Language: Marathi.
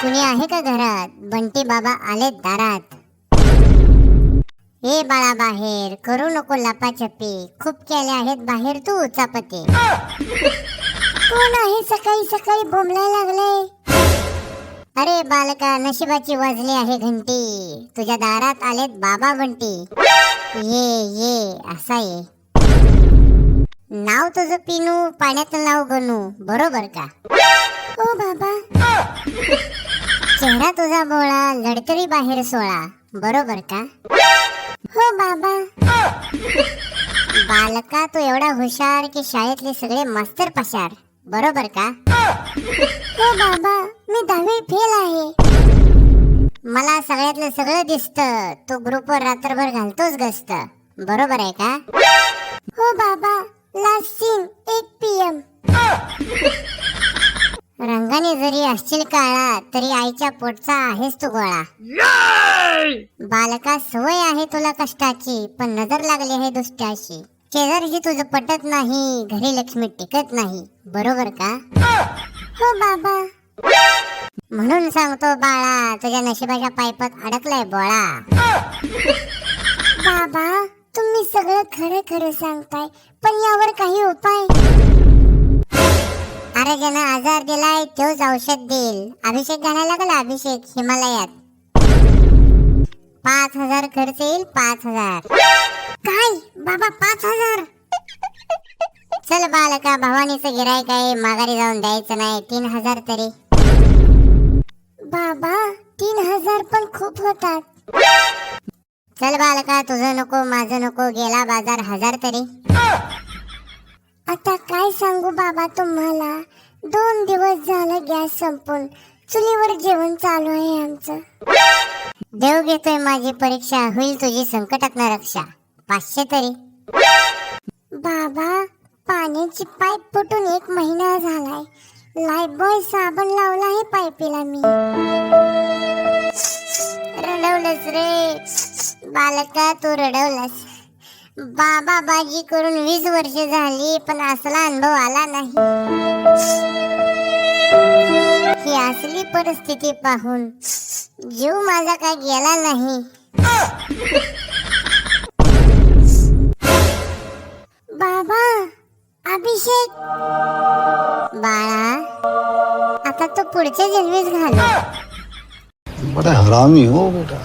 कुणी आहे का घरात? बंटी बाबा आलेत दारात. हे बाळा बाहेर, करू नको लपाछपी, खूप केले आहेत बाहेर तू उचापते. कोण आहे सकाळी सकाळी बोंबलायला लागले? अरे बालका, नशिबाची वाजली आहे घंटी, तुझ्या दारात आलेत बाबा बंटी. ये ये असा ये. नाव तुझं पिनू, पाण्याचं नाव गणू, बरोबर का? ओ बाबा. चेहरा तुझा बोळा, लढतरी बाहेर सोळा, बरोबर का? हो बाबा. बालका, तू एवढा हुशार की शाळेतले सगळे मास्तर पशार, बरोबर का? हो बाबा, मी 10वी फेल आहे. मला सगळ्यातलं सगळं दिसतं, तू ग्रुपवर रात्रभर घालतोस गस्त, बरोबर आहे का? हो बाबा, लास्ट सीन 1 PM. रंगाने जरी असशील काळा, तरी आईच्या पोटचा आहेस तू गोळा. बालका, सवय आहे तुला कष्टाची, पण नजर लागली आहे दुष्ट्याशी. शेजारशी तुझं पटत नाही, घरी लक्ष्मी टिकत नाही, बरोबर का? हो बाबा. म्हणून सांगतो बाळा, तुझ्या नशिबाच्या पायपात अडकलाय बोळा. बाबा, तुम्ही सगळं खरं खरं सांगताय, पण यावर काही उपाय? अरे ज्यानं आजार दिलाय तोच औषध देईल. अभिषेक घालायला लागला, अभिषेक हिमालयात. 5,000 खर्च येईल, 5,000. काय बाबा, 5,000? चल बालका, भवानीचं गिरायक आहे, माघारी जाऊन द्यायचं नाही, 3,000 तरी. बाबा, 3,000 पण खूप होतात. चल बालका, तुझं नको माझं नको, गेला बाजार 1,000 तरी. आता काय सांगू बाबा तुम्हाला, 2 दिवस झालं गॅस संपून, चुलीवर जेवण चालू आहे आमचं. देव घेतोय माझी परीक्षा, होईल तुझी संकटातनं रक्षा, 500 तरी. बाबा, पाण्याची पाईप फुटून 1 महिना झालाय, लाईफबॉय साबण लावला आहे पाईपीला मी. रडवलंस रे बालका, तू रडवलंस. बाबा बाजी करून 20 वर्ष झाली, पण असला अनुभव आला नाही. ही असली परिस्थिती पाहून जीव माझा काय गेला नाही. बाबा, अभिषेक. बाळा, आता तो पुढच्या जन्मीच घालू. बड़ा हरामी हो बेटा.